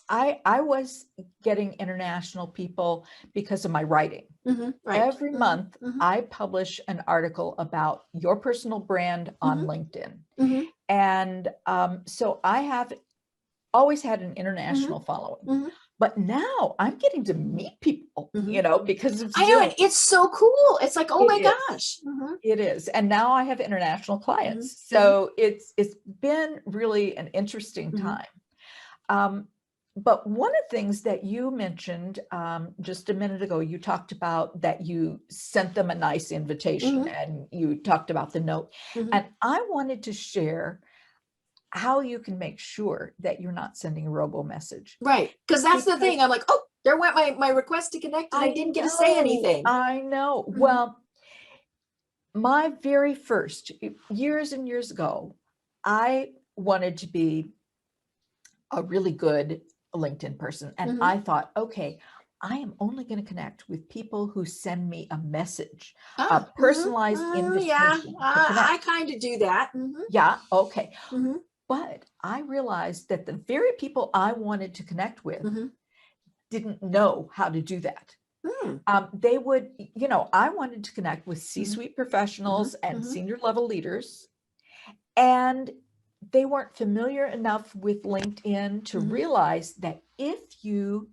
I was getting international people because of my writing. Right. Every month, I publish an article about your personal brand on Mhm. LinkedIn. Mhm. And so I have always had an Mhm. international following. Mhm. But now I'm getting to meet people, Mhm. because of I know, Zoom. and it's so cool. It's like, oh It my is. gosh. Mhm. It is. And now I have international Mhm. clients. Mhm. So it's been really an interesting Mhm. time. Um, but one of the things that you mentioned just a minute ago, you talked about that you sent them a nice invitation Mhm. and you talked about the note. Mhm. And I wanted to share how you can make sure that you're not sending a robo message. Right. Because that's the Because thing. I'm like, oh, there went my request to connect, and I didn't get to say anything. I know. Mhm. Well, my very first years and years ago, I wanted to be a really good LinkedIn person. And Mhm. I thought, okay, I am only going to connect with people who send me a message, a Ah. Mhm. personalized Yeah. invitation to I connect. kind of do that. Yeah, okay. Mhm. But I realized that the very people I wanted to connect with Mhm. didn't know how to do that. Mhm. They would, I wanted to connect with Mhm. C-suite professionals Mhm. and Mhm. senior level leaders, and they weren't familiar enough with LinkedIn to Mhm. realize that if you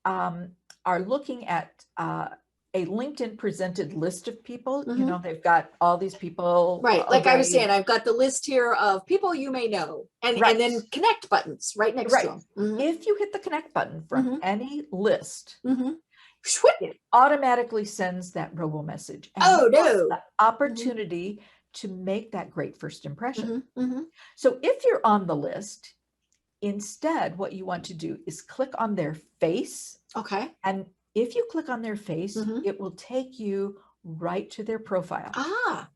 um, are looking at a LinkedIn presented list of people, Mhm. they've got all these people Right. Like I was saying, arrayed. I've got the list here of people you may know, and Right, then connect buttons right next to right. them. Mhm. If you hit the connect button from Mhm. any list, Mhm. it automatically sends that robo message, and you Oh lost the no. Mhm. opportunity to make that great first impression. Mhm. Mhm. So if you're on the list, instead, what you want to do is click on their face. Okay. And if you click on their face, Mhm. it will take you right to their profile. Ah,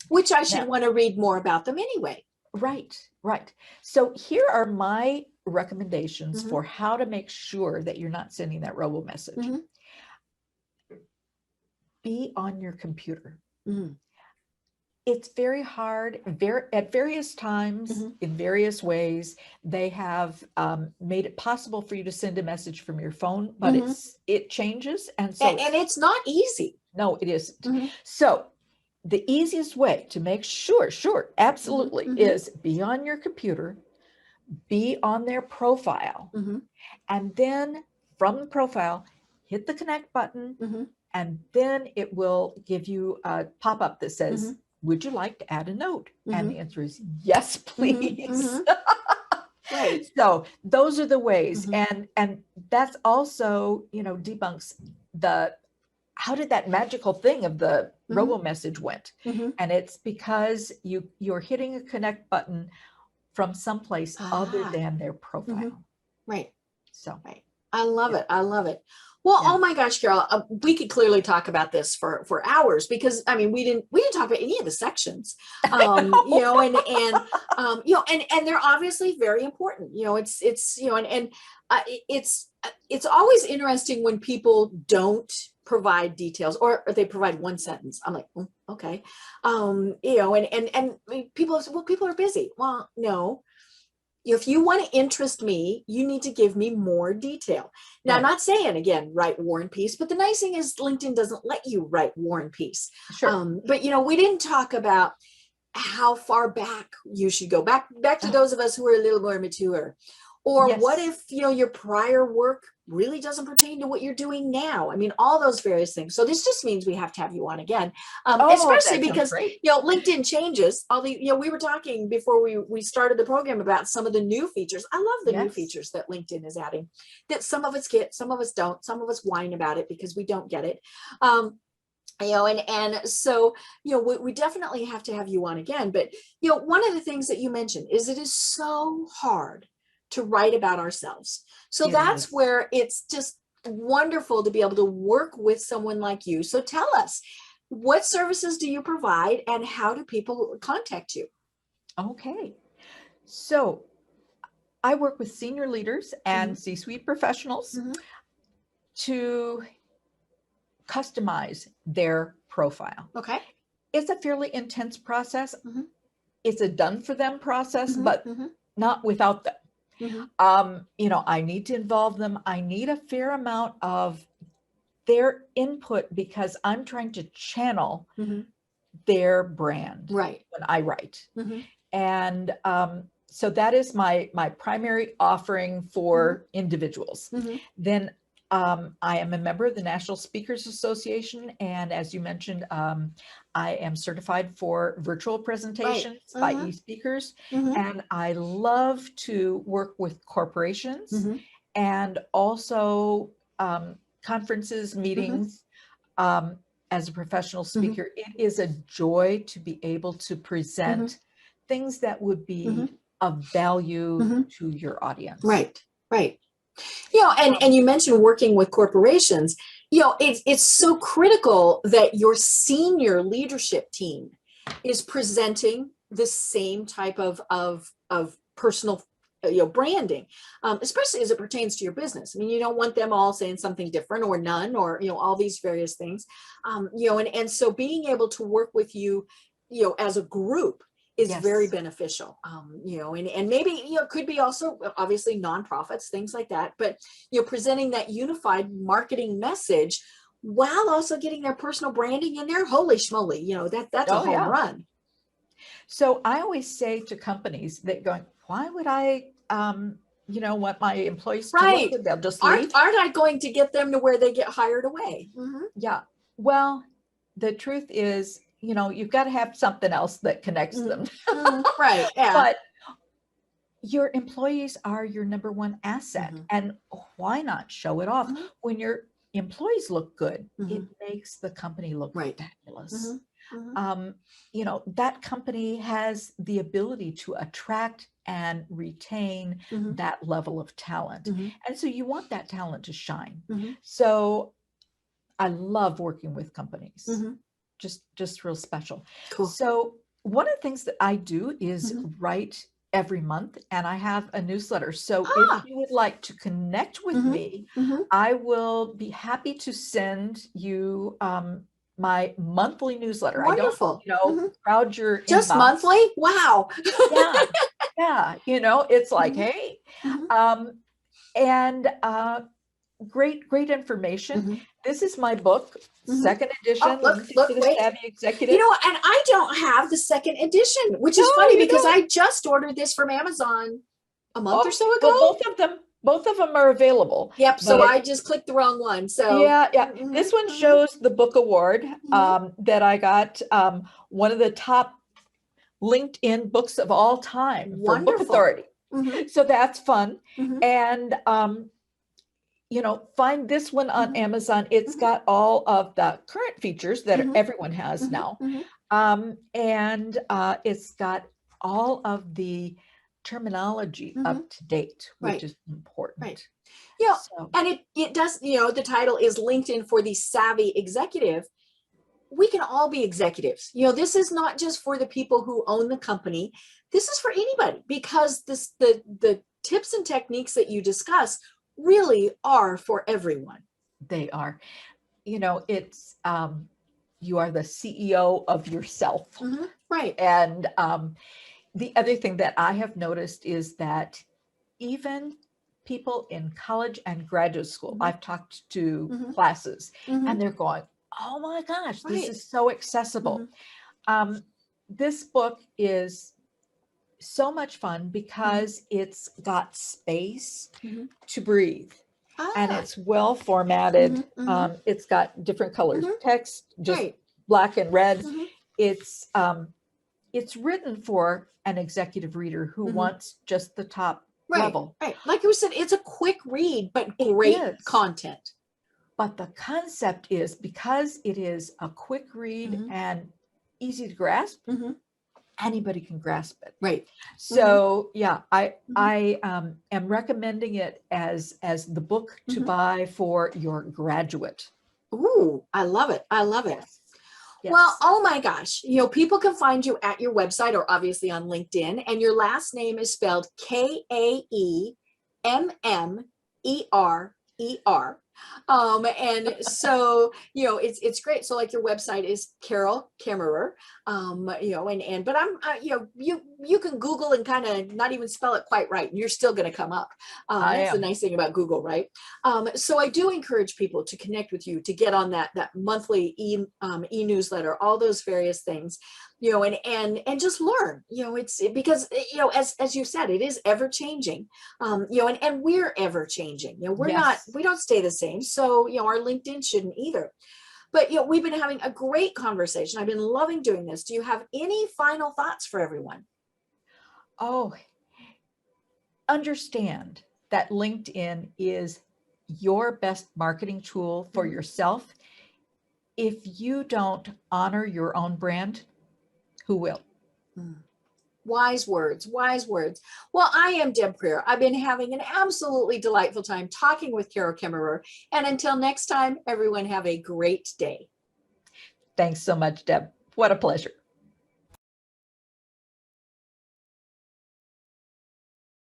which I should Now, want to read more about them anyway. right, right. So here are my recommendations Mhm. for how to make sure that you're not sending that robo message. Mhm. Be on your computer. Mhm. It's very hard. At various times, in various ways, they have made it possible for you to send a message from your phone, but it changes, and so And it's not easy. no, it isn't. So the easiest way to make sure, absolutely, is be on your computer, be on their profile, and then from the profile, hit the connect button, and then it will give you a pop-up that says, would you like to add a note? And the answer is yes, please. Right. So those are the ways. And that's also, debunks the how did that magical thing of the robo message went. And it's because you're hitting a connect button from someplace other than their profile. Right. So right. I love it. I love it. Well, oh my gosh, Carol, we could clearly talk about this for hours, because I mean, we didn't talk about any of the sections, and they're obviously very important. It's always interesting when people don't provide details, or they provide one sentence. I'm like, okay, and people say, well, people are busy. Well, no. If you want to interest me, you need to give me more detail. Now, I'm not saying, again, write War and Peace, but the nice thing is LinkedIn doesn't let you write War and Peace. Sure. But, we didn't talk about how far back you should go, back to those of us who are a little more mature. Or what if, your prior work really doesn't pertain to what you're doing now? I mean, all those various things. So this just means we have to have you on again, especially because, LinkedIn changes. We were talking before we started the program about some of the new features. I love the new features that LinkedIn is adding, that some of us get, some of us don't, some of us whine about it because we don't get it. So, we definitely have to have you on again. But, one of the things that you mentioned is it is so hard to write about ourselves. So that's where it's just wonderful to be able to work with someone like you. So tell us, what services do you provide and how do people contact you? Okay. So I work with senior leaders and C-suite professionals to customize their profile. Okay. It's a fairly intense process. It's a done for them process, but not without them. I need to involve them. I need a fair amount of their input because I'm trying to channel their brand when I write. And so that is my primary offering for individuals. Then I am a member of the National Speakers Association. And as you mentioned, I am certified for virtual presentations by eSpeakers. And I love to work with corporations and also conferences, meetings. As a professional speaker, it is a joy to be able to present things that would be of value to your audience. Right. And you mentioned working with corporations. It's so critical that your senior leadership team is presenting the same type of personal branding, especially as it pertains to your business. I mean, you don't want them all saying something different or none, or all these various things. And so being able to work with you, as a group is very beneficial. And maybe, it could be also obviously nonprofits, things like that, but, presenting that unified marketing message while also getting their personal branding in there. Holy schmoly, that's a home run. So I always say to companies that going, why would I, want my employees to look good? They'll just leave. Aren't I going to get them to where they get hired away? Yeah. Well, the truth is, you've got to have something else that connects them. Right. Yeah. But your employees are your number one asset. And why not show it off? When your employees look good, it makes the company look fabulous. That company has the ability to attract and retain that level of talent. And so you want that talent to shine. So I love working with companies. Just real special. Cool. So one of the things that I do is write every month, and I have a newsletter. So if you would like to connect with me, I will be happy to send you my monthly newsletter. I don't, Wonderful. crowd your Just inbox. monthly? Wow. Yeah, yeah. It's like, Mhm. hey, Mhm. and great information. Mhm. This is my book, Mhm. second Oh, edition, look, LinkedIn for look, the wait. Savvy Executive. And I don't have the second edition, which is No, funny you because don't. I just ordered this from Amazon a month or Oh, so well, ago. both of them are available. Yep. So But I just clicked the wrong one. So yeah. mhm, This one mhm, shows the book award mhm. that I got, one of the top LinkedIn books of all time for Book Wonderful. Authority. Mhm, So that's fun. mhm, And find this one on mhm, Amazon. It's mhm, got all of the current features that mhm, everyone has mhm, now. mhm. And it's got all of the terminology Mhm. up to date, which Right. is Right. important. You know, So and it does, the title is LinkedIn for the Savvy Executive. We can all be executives. This is not just for the people who own the company. This is for anybody because the tips and techniques that you discuss really are for everyone. they are, it's you are the CEO of yourself. Right. And the other thing that I have noticed is that even people in college and graduate school, I've talked to Mhm. classes, Mhm. and they're going, oh my gosh, this Right. is so accessible. Mhm. This book is so much fun Mhm. because it's got space Mhm. to breathe, and Ah. it's well formatted. Mhm. Mhm. It's got different colors, Mhm. text, just Right. black and red. Mhm. It's it's written for an executive reader who Mhm. wants just the top Right. level. Right. Like you said, it's a quick read, but It great is. content. But the concept is, because it is a quick read Mhm. and easy to grasp, Mhm. anybody can grasp it. Right. Mhm. So yeah, I Mhm. I am recommending it as the book to Mhm. buy for your graduate. Ooh, I love it. I love it. Yes. Well, Yes. oh my gosh. People can find you at your website or obviously on LinkedIn, and your last name is spelled Kaemmerer. And so, it's great. So like your website is Carol Kaemmerer, but you can Google and kind of not even spell it quite right, and you're still going to come up. I That's the am. nice thing about Google, right? So I do encourage people to connect with you, to get on that monthly e-newsletter, all those various things, and just learn. Because as you said, it is ever changing, and we're ever changing. Yes. We don't stay the same. So our LinkedIn shouldn't either. But we've been having a great conversation. I've been loving doing this. Do you have any final thoughts for everyone? Oh, understand that LinkedIn is your best marketing tool for Mhm. yourself. If you don't honor your own brand, who will? Mm. Wise words, wise words. Well, I am Deb Krier. I've been having an absolutely delightful time talking with Carol Kaemmerer. And until next time, everyone have a great day. Thanks so much, Deb. What a pleasure.